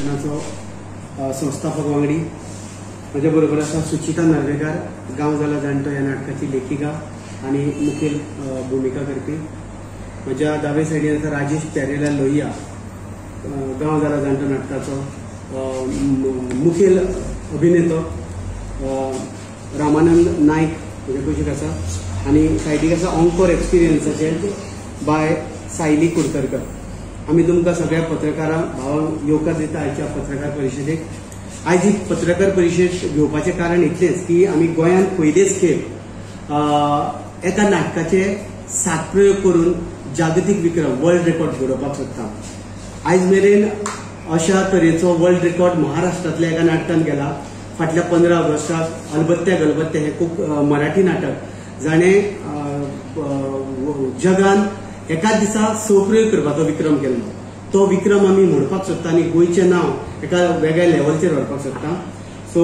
शिक्षणाचो संस्थापक वांगडी म्हज्या बरोबर आसा सुचिता नार्वेकार, गांव जाला जाणटो ह्या नाटकाची लेखिका आणि मुखेल भूमिका करपी. म्हज्या दावे सायडीन आसा राजेश प्यारेलाल लोहिया, गांव जाला जाणटो नाटकाचो मुखेल अभिनेतो. रामानंद नायक म्हजे कुशीक आसा आनी सायडीक आसा ऑन्कोर एक्सपिरियन्साचे बाय सायली कुडतरकर. आमी तुमकां सगळ्या पत्रकारांक भावांक येवकार दिता आयच्या पत्रकार परिशदेक. आयज ही पत्रकार परिशद घेवपाचें कारण इतलेंच की आमी गोंयांत पयलेच खेप एका नाटकाचे 7 प्रयोग करून जागतीक विक्रम वर्ल्ड रेकॉर्ड घडोवपाक सोदता. आयज मेरेन अशा तरेचो वर्ल्ड रेकॉर्ड महाराष्ट्रांतल्या एका नाटकान केला. फाटल्या 15 ऑगस्टाक अलबत्त्या गलबत्त्या हे खूब मराठी नाटक जाणें जगान एकाच दिसा 6 प्रयोग करपाचो विक्रम केलो. तो विक्रम आमी मोडपाक सोदता आनी गोंयचें नांव एका वेगळ्या लेवलचेर व्हरपाक सोदता. सो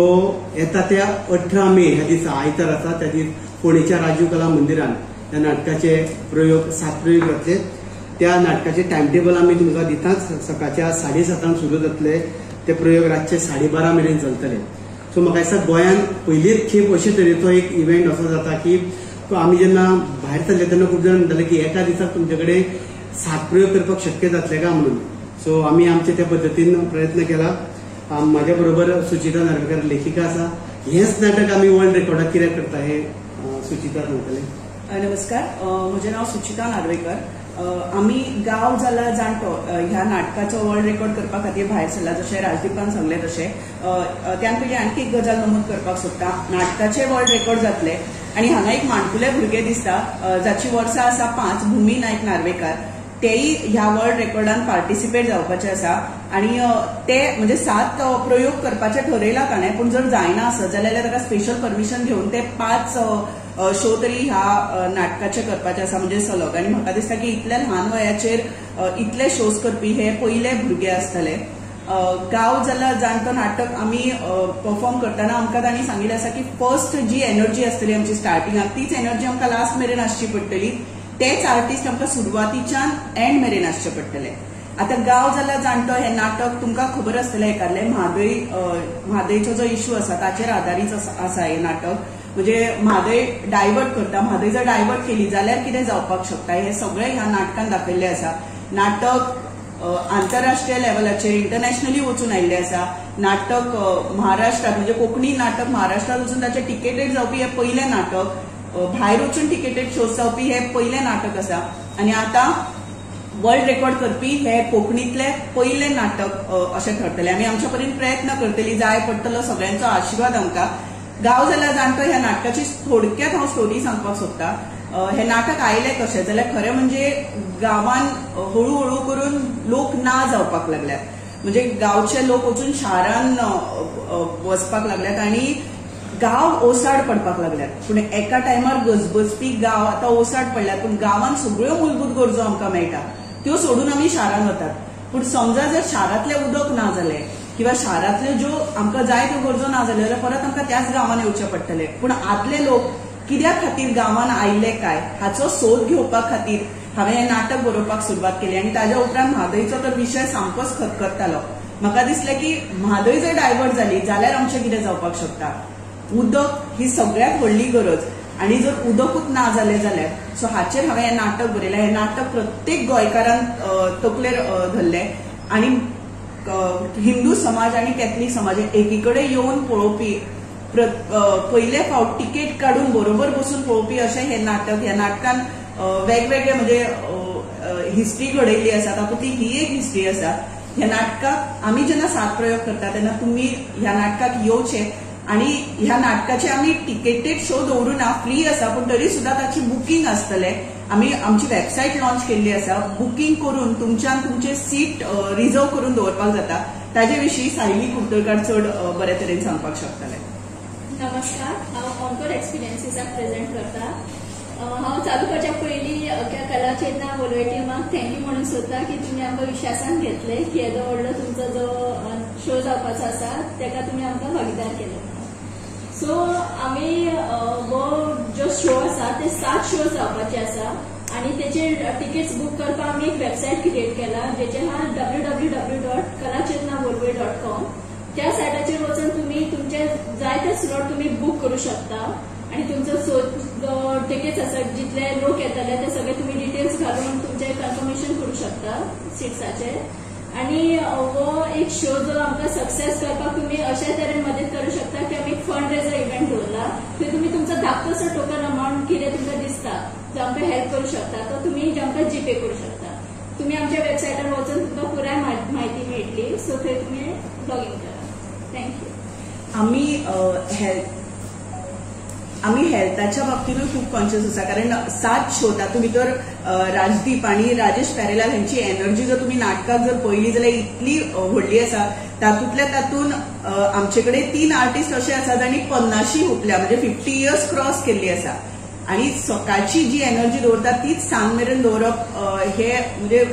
येता त्या 18 मे ह्या दिसा आयतार आसा, त्या दीस फोंडेच्या राजीव कला मंदिरान ह्या नाटकाचे 7 प्रयोग जातले. त्या नाटकाचे टायम टेबल आमी तुमकां दिताच. सकाळच्या 7:30 सुरू जातले ते प्रयोग रातचे 12:30 मेरेन चलतले. सो म्हाका दिसता गोंयांत पयलीच खेप अशे तरेचो एक इव्हेंट असो जाता की आमी जेन्ना भायर सरले तेन्ना खूब जाण म्हणटाले की एका दिसाक तुमचे कडेन 7 प्रयोग करपाक शक्य जातले का म्हणून. सो आमी आमचे त्या पद्दतीन प्रयत्न केला. म्हाज्या बरोबर सुचिता नार्वेकर लेखिका आसा. हेच नाटक आमी वर्ल्ड रेकॉर्डाक कित्याक करता हे सुचिता सांगतले. नमस्कार, म्हजें नांव सुचिता नार्वेकर. आमी गांव जाला जाणटो ह्या नाटकाचो वर्ल्ड रेकॉर्ड करपा खातीर भायर सरला. जशें राजदीपान सांगलें तशें त्यान पयलीं आणखी एक गजाल नमूद करपाक सोदता. नाटकाचे वर्ल्ड रेकॉर्ड जातले आनी हांगा एक माणकुले भुरगे दिसता जाची वर्सां आसा 5, भूमी नायक नार्वेकार. तेय ह्या वर्ल्ड रेकॉर्डान पार्टिसिपेट जावपाचे आसा आनी ते म्हणजे 7 प्रयोग करपाचे ठरयला ताणें. पूण जर जायना आसत जाल्यार ताका स्पेशल परमिशन घेवन ते 5 शो तरी ह्या नाटकाचे करपाचे आसा म्हणजे सलग. आनी म्हाका दिसता की इतल्या ल्हान वयाचेर इतले शोज करपी हे पयले भुरगे आसतले. गांव जाला जाणटो नाटक आमी परफॉर्म करतना आमकां तांणी सांगिल्लें आसा की फर्स्ट जी एनर्जी आसतली आमची स्टार्टिंगाक तीच एनर्जी आमकां लास्ट मेरेन आसची पडटली. तेच आर्टिस्ट आमकां सुरवातीच्यान एंड मेरेन आसचे पडटले. आतां गांव जाला जाणटो हे नाटक तुमकां खबर आसतलें एकारले म्हादयचो जो इश्यू आसा ताचेर आदारीत आसा हे नाटक. म्हणजे म्हादय डायवर्ट करता, म्हादय जर डायवर्ट केली जाल्यार कितें जावपाक शकता हे सगळें ह्या नाटकान दाखयल्लें आसा. नाटक आंतरराष्ट्रीय लेवलाचेर इंटरनॅशनली वचून आयिल्लें आसा. नाटक महाराष्ट्रात म्हणजे कोंकणी नाटक महाराष्ट्रात वचून ताचे टिकेटेड जावपी हे पयलें नाटक. भायर वचून टिकेटेड शोज जावपी हे पयलें नाटक आसा. आनी आतां वर्ल्ड रेकॉर्ड करपी हे कोंकणीतले पयलें नाटक अशें ठरतलें. आमी आमच्या परीन प्रयत्न करतली, जाय पडटलो सगळ्यांचो आशिर्वाद आमकां. गांव जाला जाणटो ह्या नाटकाची थोडक्यात हांव स्टोरी सांगपाक सोदता. हे नाटक आयलें कशें जाल्यार खरें म्हणजे गांवान हळू करून लोक ना जावपाक लागल्यात. म्हणजे गांवचे लोक वचून शारान वचपाक लागल्यात आनी गांव ओसाड पडपाक लागल्यात. पूण एका टायमार गजबजपी गांव आतां ओसाड पडल्यात. पूण गांवान सगळ्यो मूलभूत गरजो आमकां मेळटा त्यो सोडून आमी शारान वतात. पूण समजा जर शारांतलें उदक ना जालें किंवा शारांतल्यो ज्यो आमकां जाय त्यो गरजो ना जाल्यो जाल्यार परत आमकां त्याच गांवान येवचें पडटलें. पूण आदले लोक कित्या खातीर गांवान आयिल्ले काय हाचो सोद घेवपा खातीर हांवें हें नाटक बरोवपाक सुरवात केली. आनी ताज्या उपरांत म्हादयचो तर विशय सामकोच खतखत्तालो. म्हाका दिसलें की म्हादय जर डायवर्ट जाली जाल्यार आमचें कितें जावपाक शकता. उदक ही सगळ्यात व्हडली गरज आनी जर उदकूच ना जालें जाल्यार सो हाचेर हांवें हें नाटक बरयलें. हें नाटक प्रत्येक गोंयकारान तकलेर धरलें आनी हिंदू समाज आनी कॅथलीक समाज एकी कडेन येवन पळोवपी पयले फावट तिकेट काडून बरोबर बसून पळोवपी अशें हें नाटक. ह्या नाटकान वेगवेगळे म्हणजे हिस्ट्री घडयल्ली आसा, तातूंतली ही एक हिस्ट्री आसा. ह्या नाटकाक आमी जेन्ना 7 प्रयोग करता तेन्ना तुमी ह्या नाटकाक येवचें. आनी ह्या नाटकाचे आमी टिकेटेड शो दवरुना, फ्री आसा. पूण तरी सुद्दां ताची बुकींग आसतलें. आमी आमची वेबसायट लॉन्च केल्ली आसा. बुकींग करून तुमच्यान तुमचे सीट रिजर्व करून दवरपाक जाता. ताजे विशीं सायली कुडतरकार चड बरे तरेन सांगपाक शकतले. नमस्कार, हांव ऑन्कोर एक्सपिरियन्सीसाक प्रेजेंट करता. हांव चालू करच्या पयलीं कला चेतना वोलवे टिमाक थँक्यू म्हणून सोदता की तुमी आमकां विश्वासान घेतले की येदो व्हडलो तुमचो जो शो जावपाचो आसा तेका तुमी आमकां भागीदार केले. सो आमी हो जो शो आसा ते 7 शोज जावपाचे आसा आणि त्याचे तिकीट्स बुक करपाक आमी एक वेबसायट क्रिएट केला जेचे हा www.kalachetnavolve.com त्या सायटाचेर वचून तुम्ही तुमचे जाय ते स्लॉट तुम्ही बुक करू शकता आणि तुमचो टिकेट्स आसा जितले लोक येतले ते सगळे तुम्ही डिटेल्स घालून तुमचे कन्फर्मेशन करू शकता सीट्साचे. आणि हो एक शो जो आमकां सक्सेस करपाक तुम्ही अशा तरेन मदत करू शकता की आमी एक फंड रेजर इव्हेंट दवरला. थंय तुम्ही तुमचो धाकटोसो टोकन अमाउंट कितें तुमकां दिसता जो आमकां हेल्प करू शकता तो तुम्ही आमकां जीपे करू शकता. तुम्ही आमच्या वेबसायटार वचून तुमकां पुराय म्हायती मेळटली. सो थंय तुम्ही लॉगिन करा. थँक्यू. आम्ही हेल्थाच्या बाबतीनूय खूप कॉन्शियस आसा कारण 7 शो तातूंत भितर राजदीप आणि राजेश प्यारेलाल हांची एनर्जी जर तुम्ही नाटकाक जर पळयली जाल्यार इतली व्हडली आसा. तातूंत आमचे कडेन 3 आर्टिस्ट असे आसा जांणी 50 हुपल्या म्हणजे 50 इयर्स क्रॉस केल्ली आसा. आणि सकाळची जी एनर्जी दवरता तीच सांज मेरेन दवरप हे म्हणजे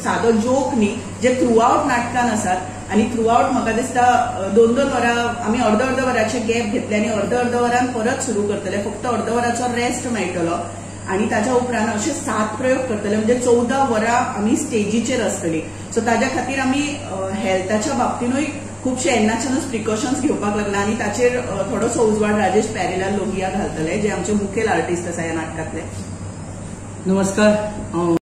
सादो जोक न्ही जे थ्रू आउट नाटकान आसात. आणि थ्रू आउट म्हाका दिसता 2-2 वरां आमी अर्द वरांचे गॅप घेतले आणि अर्द वरान परत सुरू करतले. फक्त अर्द वराचो रेस्ट मेळटलो आणि ताच्या उपरांत असे 7 प्रयोग करतले म्हणजे 14 वरां आमी स्टेजीचेर आसतली. सो ताच्या खातीर आमी हेल्थाच्या बाबतीनूय खूपशे येन्नाच्यानूच प्रिकॉशन्स घेवपाक लागला आणि ताचेर थोडोसो उजवाड राजेश प्यारेलाल लोहिया घालतले जे आमचे मुखेल आर्टिस्ट आसा ह्या नाटकातले. नमस्कार.